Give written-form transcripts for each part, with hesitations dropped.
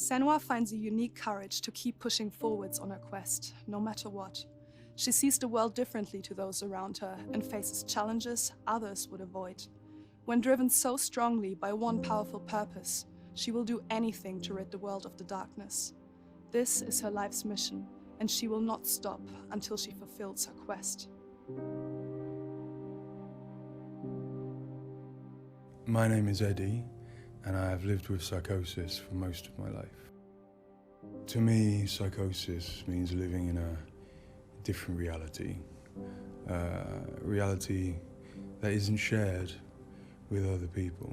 Senua finds a unique courage to keep pushing forwards on her quest, no matter what. She sees the world differently to those around her and faces challenges others would avoid. When driven so strongly by one powerful purpose, she will do anything to rid the world of the darkness. This is her life's mission, and she will not stop until she fulfills her quest. My name is Eddie, and I have lived with psychosis for most of my life. To me, psychosis means living in a different reality. A reality that isn't shared with other people.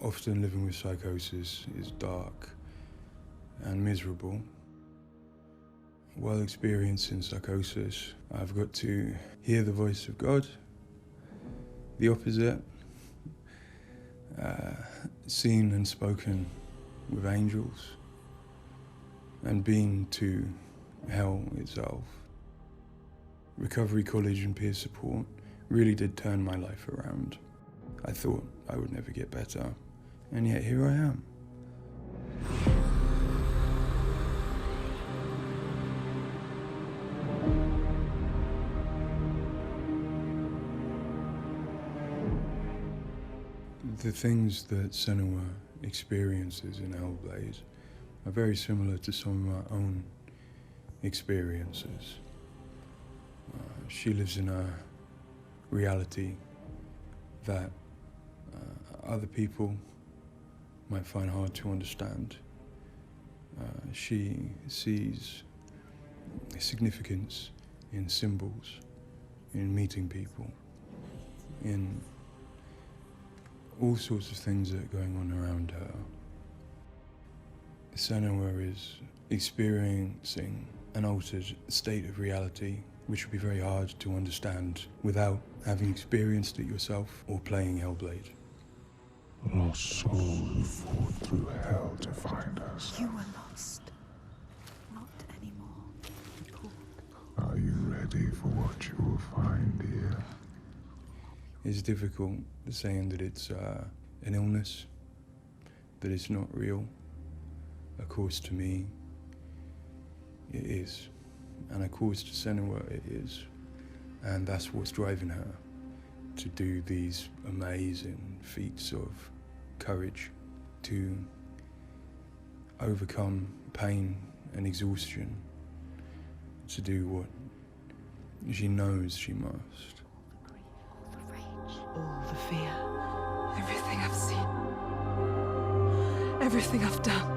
Often living with psychosis is dark and miserable. While experiencing psychosis, I've got to hear the voice of God, the opposite, seen and spoken with angels, and been to hell itself. Recovery college and peer support really did turn my life around. I thought I would never get better, and yet here I am. The things that Senua experiences in HellBlade are very similar to some of my own experiences. She lives in a reality that other people might find hard to understand. She sees significance in symbols, in meeting people, in all sorts of things that are going on around her. Senua is experiencing an altered state of reality which would be very hard to understand without having experienced it yourself or playing HellBlade. Lost soul who fought through hell to find us. You were lost. Not anymore. Are you ready for what you will find here? It's difficult saying that it's an illness, that it's not real. Of course, to me, it is. And of course, to Senua, it is. And that's what's driving her to do these amazing feats of courage, to overcome pain and exhaustion, to do what she knows she must. All the fear. Everything I've seen, everything I've done,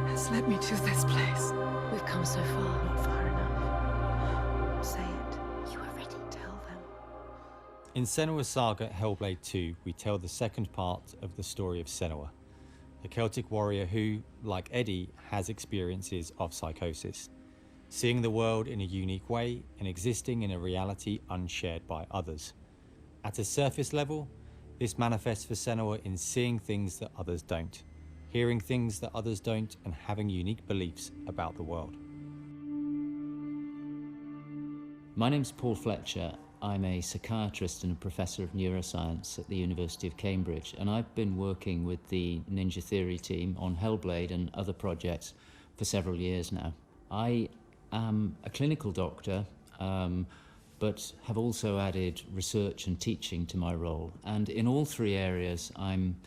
has led me to this place. We've come so far, not far enough. Say it. You are ready. Tell them. In Senua's saga HellBlade 2, we tell the second part of the story of Senua, a Celtic warrior who, like Eddie, has experiences of psychosis, seeing the world in a unique way and existing in a reality unshared by others. At a surface level, this manifests for Senua in seeing things that others don't, hearing things that others don't, and having unique beliefs about the world. My name's Paul Fletcher. I'm a psychiatrist and a professor of neuroscience at the University of Cambridge, and I've been working with the Ninja Theory team on HellBlade and other projects for several years now. I am a clinical doctor, but have also added research and teaching to my role. And in all three areas, I'm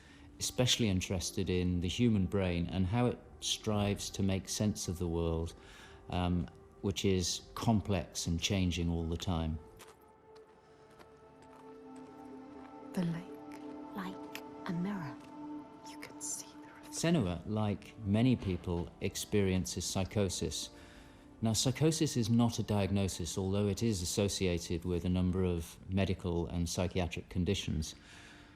especially interested in the human brain and how it strives to make sense of the world, which is complex and changing all the time. The lake, like a mirror. You can see the reflection. Senua, like many people, experiences psychosis. Now, psychosis is not a diagnosis, although it is associated with a number of medical and psychiatric conditions.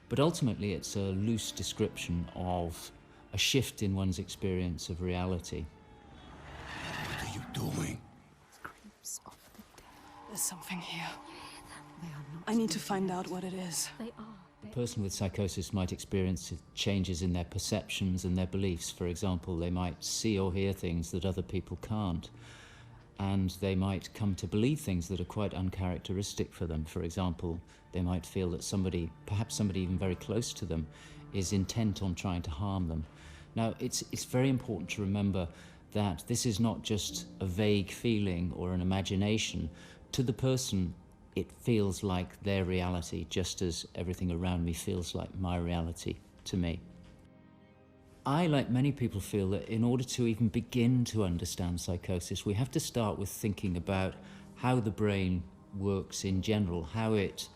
But ultimately, it's a loose description of a shift in one's experience of reality. What are you doing? Screams of the dead. There's something here. They are not. I need to find out what it is. They are. A person with psychosis might experience changes in their perceptions and their beliefs. For example, they might see or hear things that other people can't. and they might come to believe things that are quite uncharacteristic for them. For example, they might feel that somebody, perhaps somebody even very close to them, is intent on trying to harm them. Now, it's very important to remember that this is not just a vague feeling or an imagination. To the person, it feels like their reality, just as everything around me feels like my reality to me. I, like many people, feel that in order to even begin to understand psychosis, we have to start with thinking about how the brain works in general, how it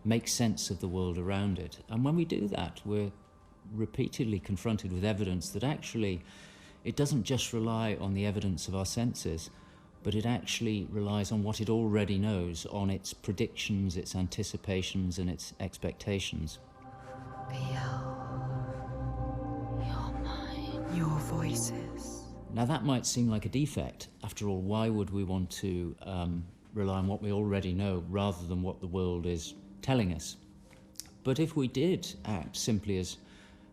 makes sense of the world around it. And when we do that, we're repeatedly confronted with evidence that actually it doesn't just rely on the evidence of our senses, but it actually relies on what it already knows, on its predictions, its anticipations, and its expectations. Your voices. Now that might seem like a defect. After all, why would we want to rely on what we already know rather than what the world is telling us? But if we did act simply as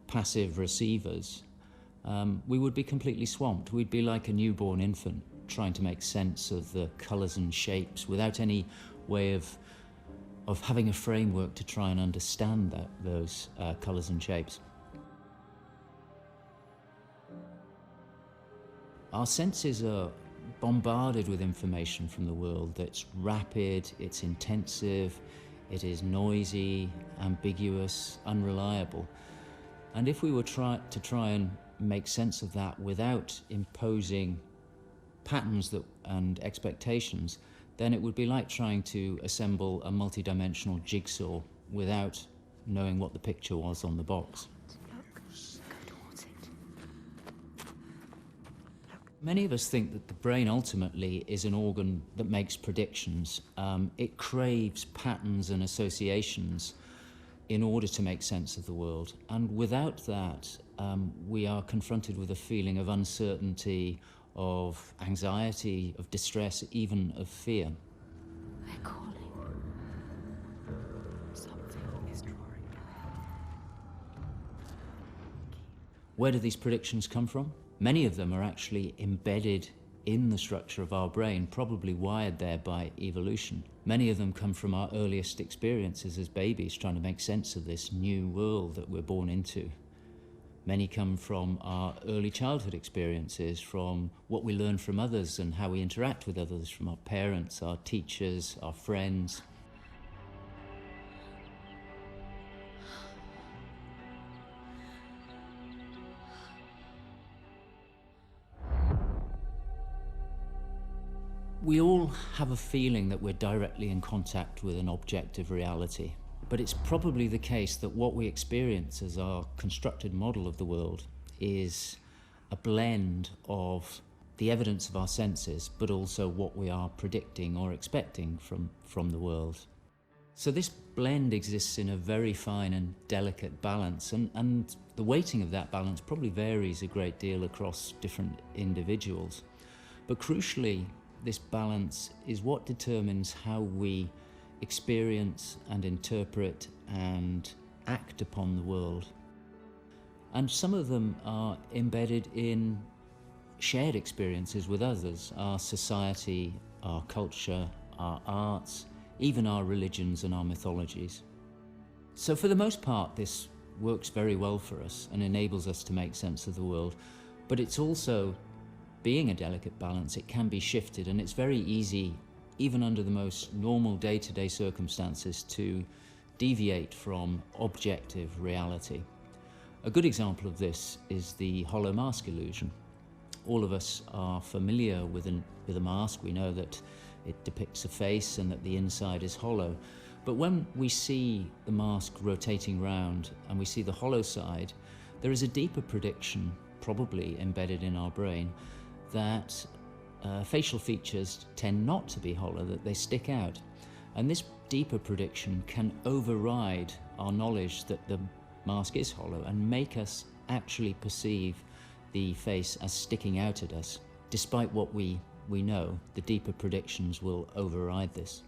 passive receivers, we would be completely swamped. We'd be like a newborn infant trying to make sense of the colours and shapes without any way of having a framework to try and understand those colours and shapes. Our senses are bombarded with information from the world that's rapid, it's intensive, it is noisy, ambiguous, unreliable. And if we were to try and make sense of that without imposing patterns and expectations, then it would be like trying to assemble a multi-dimensional jigsaw without knowing what the picture was on the box. Many of us think that the brain ultimately is an organ that makes predictions. It craves patterns and associations in order to make sense of the world. And without that, we are confronted with a feeling of uncertainty, of anxiety, of distress, even of fear. They're calling. Something is drawing near. Where do these predictions come from? Many of them are actually embedded in the structure of our brain, probably wired there by evolution. Many of them come from our earliest experiences as babies, trying to make sense of this new world that we're born into. Many come from our early childhood experiences, from what we learn from others and how we interact with others, from our parents, our teachers, our friends. We all have a feeling that we're directly in contact with an objective reality, but it's probably the case that what we experience as our constructed model of the world is a blend of the evidence of our senses, but also what we are predicting or expecting from the world. So this blend exists in a very fine and delicate balance, and the weighting of that balance probably varies a great deal across different individuals. But crucially, this balance is what determines how we experience and interpret and act upon the world. And some of them are embedded in shared experiences with others, our society, our culture, our arts, even our religions and our mythologies. So for the most part, this works very well for us and enables us to make sense of the world, but it's also, being a delicate balance, it can be shifted, and it's very easy, even under the most normal day-to-day circumstances, to deviate from objective reality. A good example of this is the hollow mask illusion. All of us are familiar with a mask. We know that it depicts a face and that the inside is hollow. But when we see the mask rotating round and we see the hollow side, there is a deeper prediction, probably embedded in our brain, that facial features tend not to be hollow, that they stick out. And this deeper prediction can override our knowledge that the mask is hollow and make us actually perceive the face as sticking out at us. Despite what we know, the deeper predictions will override this.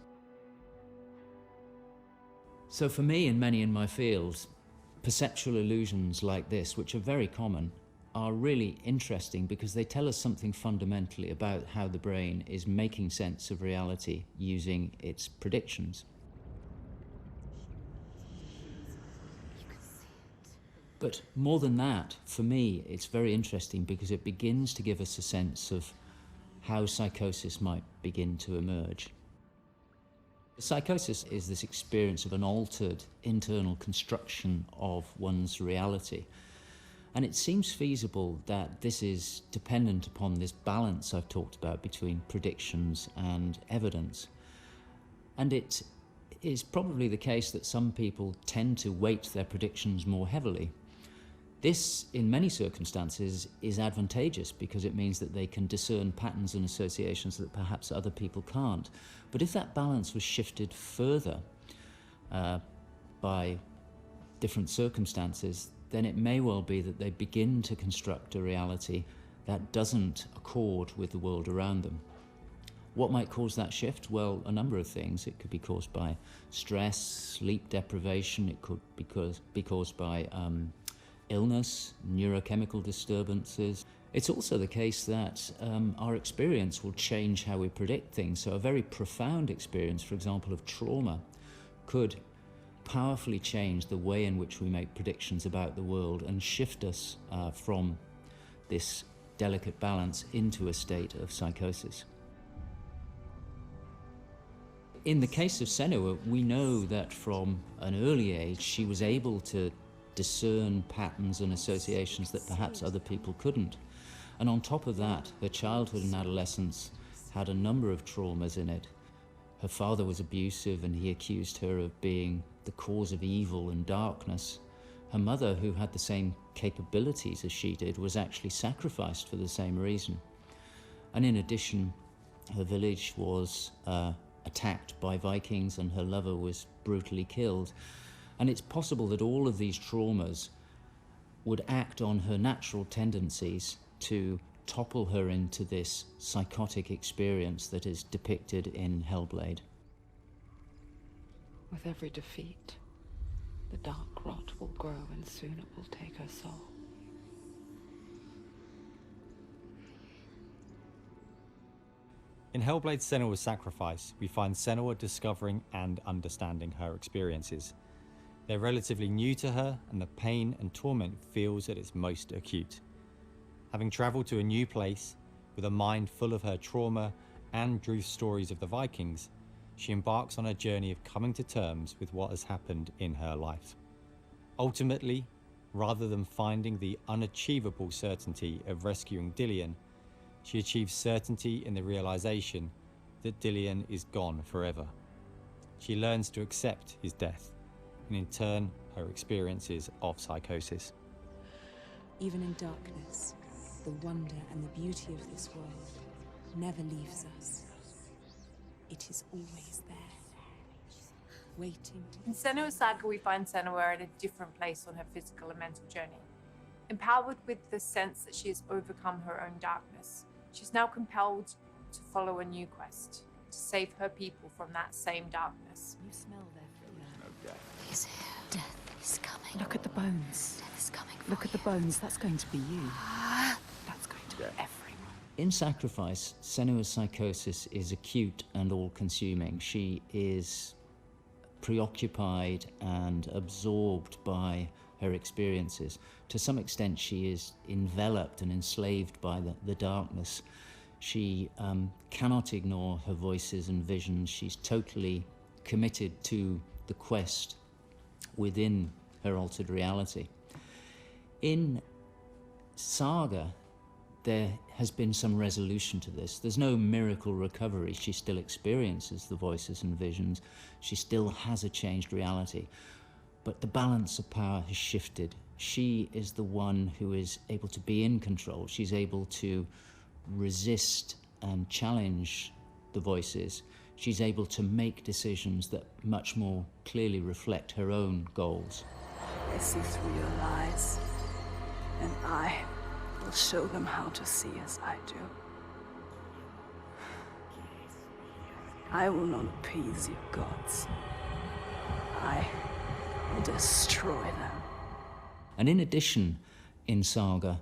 So for me and many in my field, perceptual illusions like this, which are very common, are really interesting because they tell us something fundamentally about how the brain is making sense of reality using its predictions. But more than that, for me, it's very interesting because it begins to give us a sense of how psychosis might begin to emerge. Psychosis is this experience of an altered internal construction of one's reality. And it seems feasible that this is dependent upon this balance I've talked about between predictions and evidence. And it is probably the case that some people tend to weight their predictions more heavily. This, in many circumstances, is advantageous because it means that they can discern patterns and associations that perhaps other people can't. But if that balance was shifted further by different circumstances, then it may well be that they begin to construct a reality that doesn't accord with the world around them. What might cause that shift? Well, a number of things. It could be caused by stress, sleep deprivation. It could be caused by illness, neurochemical disturbances. It's also the case that our experience will change how we predict things. So a very profound experience, for example, of trauma, could powerfully change the way in which we make predictions about the world and shift us from this delicate balance into a state of psychosis. In the case of Senua, we know that from an early age she was able to discern patterns and associations that perhaps other people couldn't. And on top of that, her childhood and adolescence had a number of traumas in it. Her father was abusive and he accused her of being the cause of evil and darkness. Her mother, who had the same capabilities as she did, was actually sacrificed for the same reason. And in addition, her village was attacked by Vikings and her lover was brutally killed. And it's possible that all of these traumas would act on her natural tendencies to topple her into this psychotic experience that is depicted in HellBlade. With every defeat, the dark rot will grow and soon it will take her soul. In HellBlade Senua's Sacrifice, we find Senua discovering and understanding her experiences. They're relatively new to her, and the pain and torment feels at its most acute. Having travelled to a new place, with a mind full of her trauma and Druth's stories of the Vikings, she embarks on a journey of coming to terms with what has happened in her life. Ultimately, rather than finding the unachievable certainty of rescuing Dillion, she achieves certainty in the realization that Dillion is gone forever. She learns to accept his death, and in turn, her experiences of psychosis. Even in darkness, the wonder and the beauty of this world never leaves us. It is always there, waiting to... In Senua's Saga, we find Senua at a different place on her physical and mental journey. Empowered with the sense that she has overcome her own darkness, she's now compelled to follow a new quest, to save her people from that same darkness. You smell their fear. He's here. Death is coming. Look at the bones. Death is coming. Look at the bones. That's going to be you. That's going to be everyone. In Sacrifice, Senua's psychosis is acute and all-consuming. She is preoccupied and absorbed by her experiences. To some extent, she is enveloped and enslaved by the darkness. She cannot ignore her voices and visions. She's totally committed to the quest within her altered reality. In Saga, there has been some resolution to this. There's no miracle recovery. She still experiences the voices and visions. She still has a changed reality. But the balance of power has shifted. She is the one who is able to be in control. She's able to resist and challenge the voices. She's able to make decisions that much more clearly reflect her own goals. They see through your lies, and I will show them how to see as I do. I will not appease your gods. I will destroy them. And in addition, in Saga,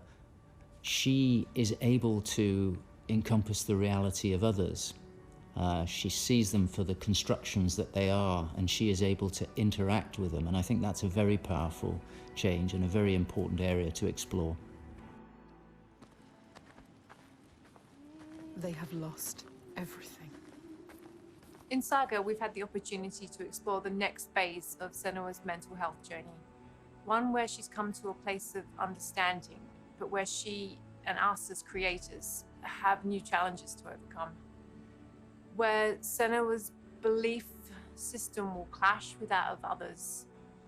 She is able to encompass the reality of others. She sees them for the constructions that they are, and she is able to interact with them. And I think that's a very powerful change and a very important area to explore. They have lost everything. In Saga, we've had the opportunity to explore the next phase of Senua's mental health journey. One where she's come to a place of understanding, but where she and us as creators have new challenges to overcome. Where Senua's belief system will clash with that of others.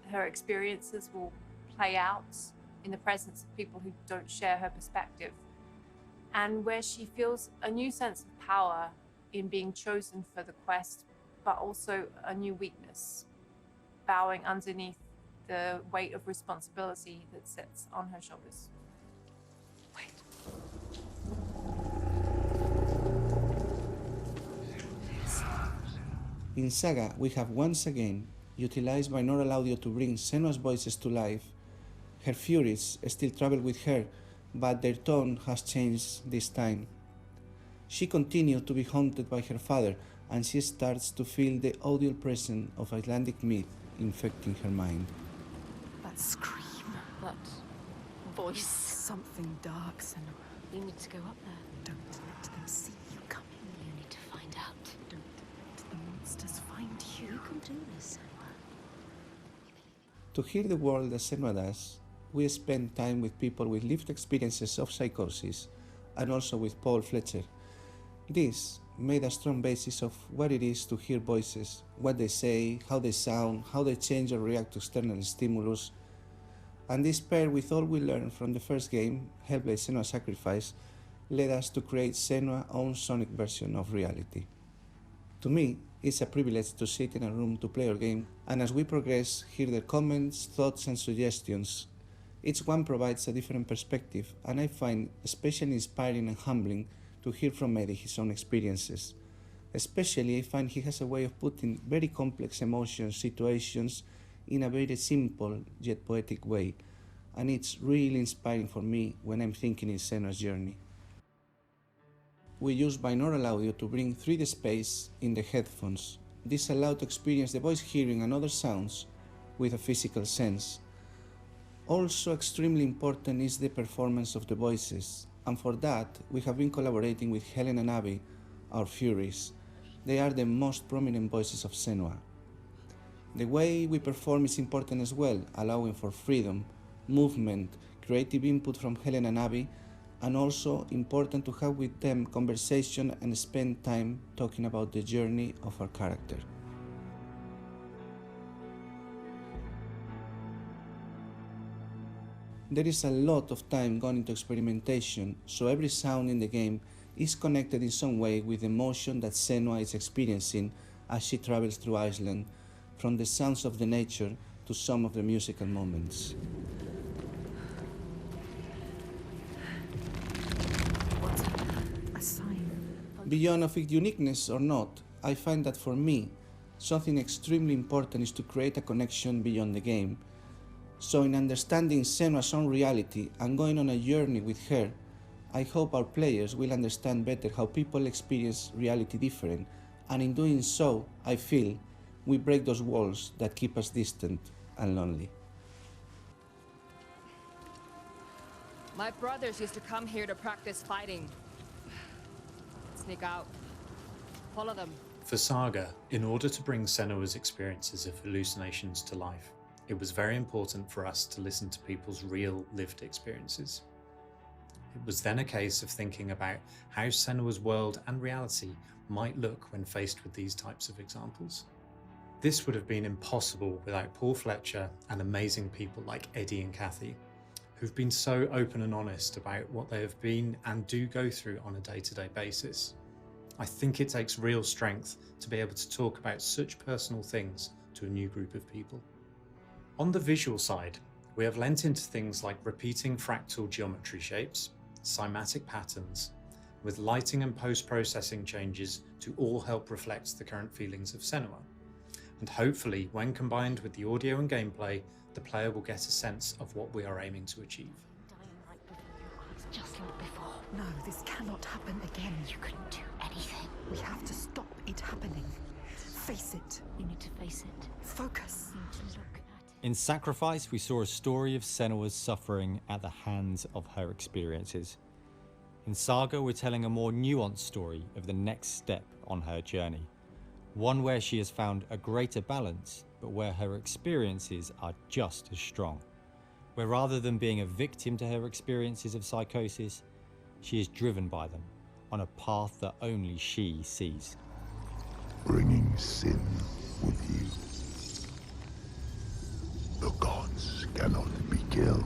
Her experiences will play out in the presence of people who don't share her perspective. And where she feels a new sense of power in being chosen for the quest, but also a new weakness, bowing underneath the weight of responsibility that sits on her shoulders. In Saga, we have once again utilized binaural audio to bring Senua's voices to life. Her furies still travel with her, but their tone has changed this time. She continues to be haunted by her father, and she starts to feel the audible presence of Icelandic myth infecting her mind. That scream, that voice. Something dark, Senua. We need to go up there. Don't let them see you coming. You need to find out. Don't let the monsters find you. You can do this, Senua. To hear the world as Senua does, we spend time with people with lived experiences of psychosis, and also with Paul Fletcher. This made a strong basis of what it is to hear voices, what they say, how they sound, how they change or react to external stimulus. And this paired with all we learned from the first game, HellBlade: Senua's Sacrifice, led us to create Senua's own sonic version of reality. To me, it's a privilege to sit in a room to play our game, and as we progress, hear their comments, thoughts and suggestions. Each one provides a different perspective, and I find especially inspiring and humbling to hear from Eddie his own experiences. Especially, I find he has a way of putting very complex emotions, situations, in a very simple yet poetic way, and it's really inspiring for me when I'm thinking in Senua's journey. We use binaural audio to bring 3D space in the headphones. This allows to experience the voice hearing and other sounds with a physical sense. Also extremely important is the performance of the voices, and for that we have been collaborating with Helen and Abby, our Furies. They are the most prominent voices of Senua. The way we perform is important as well, allowing for freedom, movement, creative input from Helen and Abby, and also important to have with them conversation and spend time talking about the journey of our character. There is a lot of time gone into experimentation, so every sound in the game is connected in some way with the emotion that Senua is experiencing as she travels through Iceland, from the sounds of the nature to some of the musical moments. What's a sign? Beyond of its uniqueness or not, I find that for me, something extremely important is to create a connection beyond the game. So in understanding Senua's own reality and going on a journey with her, I hope our players will understand better how people experience reality different, and in doing so, I feel, we break those walls that keep us distant and lonely. My brothers used to come here to practice fighting. Sneak out. Follow them. For Saga, in order to bring Senua's experiences of hallucinations to life, it was very important for us to listen to people's real lived experiences. It was then a case of thinking about how Senua's world and reality might look when faced with these types of examples. This would have been impossible without Paul Fletcher and amazing people like Eddie and Kathy, who've been so open and honest about what they have been and do go through on a day-to-day basis. I think it takes real strength to be able to talk about such personal things to a new group of people. On the visual side, we have lent into things like repeating fractal geometry shapes, cymatic patterns, with lighting and post-processing changes to all help reflect the current feelings of Senua. And hopefully, when combined with the audio and gameplay, the player will get a sense of what we are aiming to achieve. just like before. No, this cannot happen again. You couldn't do anything. We have to stop it happening. Face it. You need to face it. Focus. You need to look at it. In Sacrifice, we saw a story of Senua's suffering at the hands of her experiences. In Saga, we're telling a more nuanced story of the next step on her journey. One where she has found a greater balance, but where her experiences are just as strong. Where rather than being a victim to her experiences of psychosis, she is driven by them on a path that only she sees. Bringing sin with you. The gods cannot be killed.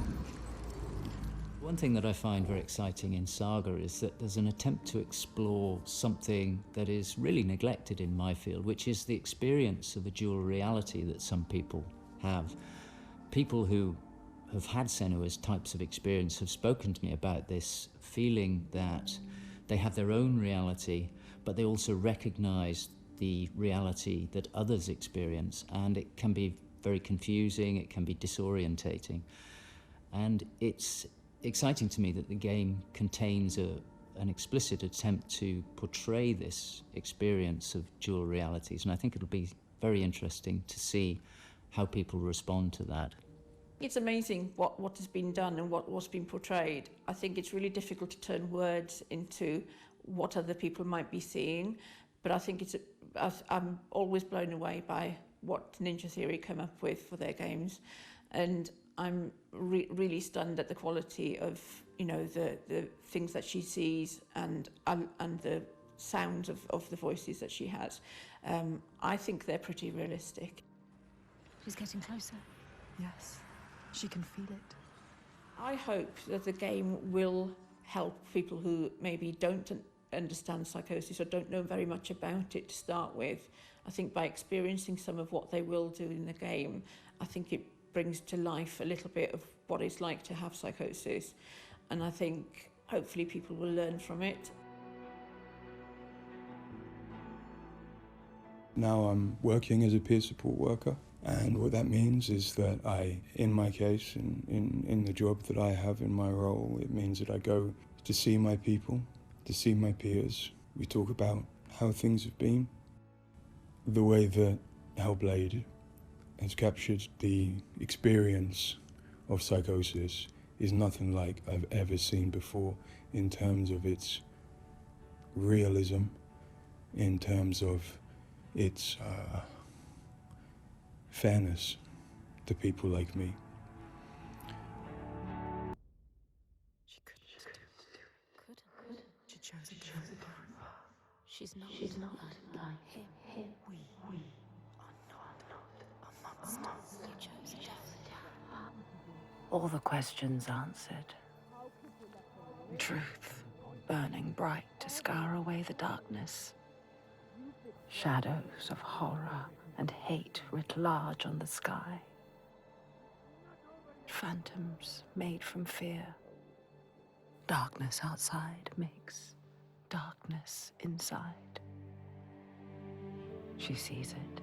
One thing that I find very exciting in Saga is that there's an attempt to explore something that is really neglected in my field, which is the experience of a dual reality that some people have. People who have had Senua's types of experience have spoken to me about this feeling that they have their own reality, but they also recognize the reality that others experience, and it can be very confusing, it can be disorientating. And it's exciting to me that the game contains an explicit attempt to portray this experience of dual realities, and I think it'll be very interesting to see how people respond to that. It's amazing what has been done and what's been portrayed. I think it's really difficult to turn words into what other people might be seeing, but I think I'm always blown away by what Ninja Theory come up with for their games, and I'm really stunned at the quality of, you know, the things that she sees and the sounds of the voices that she has. I think they're pretty realistic. She's getting closer. Yes, she can feel it. I hope that the game will help people who maybe don't understand psychosis or don't know very much about it to start with. I think by experiencing some of what they will do in the game, I think it brings to life a little bit of what it's like to have psychosis, and I think hopefully people will learn from it. Now I'm working as a peer support worker, and what that means is that in my case, in the job that I have in my role, it means that I go to see my people, to see my peers. We talk about how things have been. The way that HellBlade has captured the experience of psychosis is nothing like I've ever seen before in terms of its realism, in terms of its fairness to people like me. She couldn't. She chose it. She's not like him. We are not a monster. You chose it. All the questions answered. Truth burning bright to scour away the darkness. Shadows of horror and hate writ large on the sky. Phantoms made from fear. Darkness outside makes darkness inside. She sees it.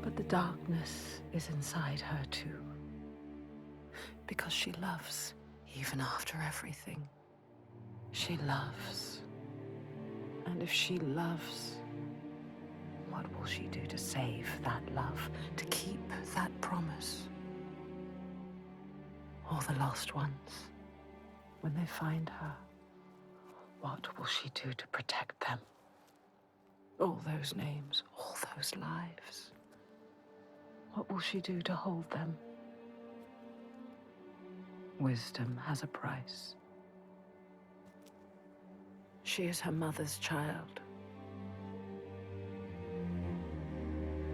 But the darkness is inside her too. Because she loves, even after everything. She loves. And if she loves, what will she do to save that love, to keep that promise? All the lost ones, when they find her, what will she do to protect them? All those names, all those lives. What will she do to hold them? Wisdom has a price. She is her mother's child.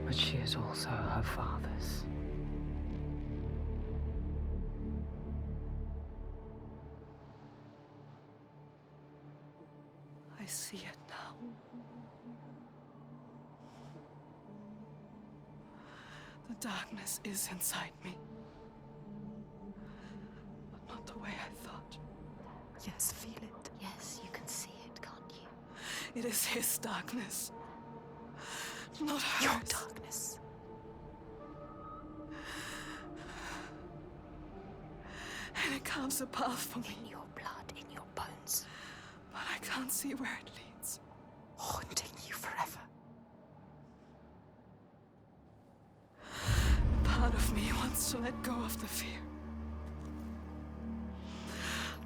But she is also her father's. I see it now. The darkness is inside me. But not the way I thought. Yes, feel it. Yes, you can see it, can't you? It is his darkness, not hers. Your darkness. And it carves a path for me. In your blood, in your bones. But I can't see where it leads. Haunting you forever. Part of me wants to let go of the fear.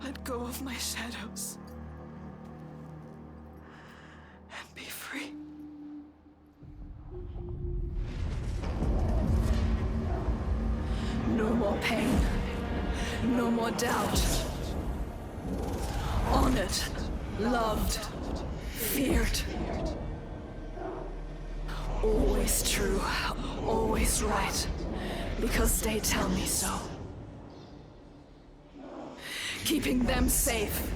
Let go of my shadows. And be free. No more pain. No more doubt. Honored. Loved. Feared. Always true. Always right. Because they tell me so. Keeping them safe.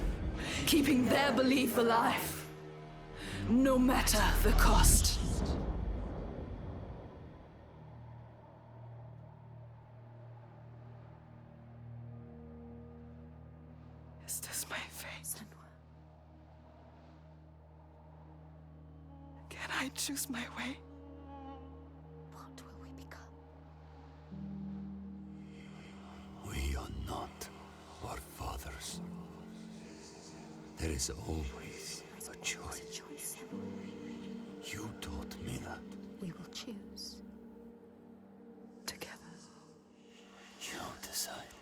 Keeping their belief alive. No matter the cost. Is this my fate? Can I choose my way? What will we become? We are not our fathers. There is always a choice. You taught me that. We will choose. Together. You decide.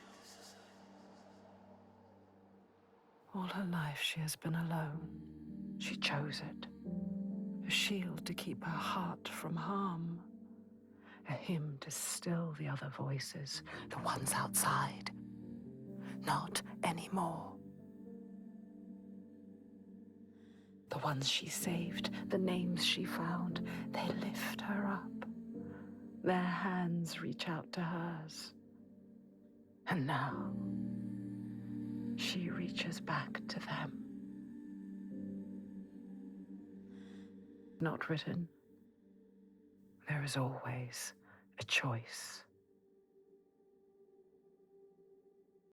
All her life she has been alone. She chose it. A shield to keep her heart from harm. A hymn to still the other voices, the ones outside. Not anymore. The ones she saved, the names she found, they lift her up. Their hands reach out to hers. And now, she reaches back to them. Not written. There is always a choice.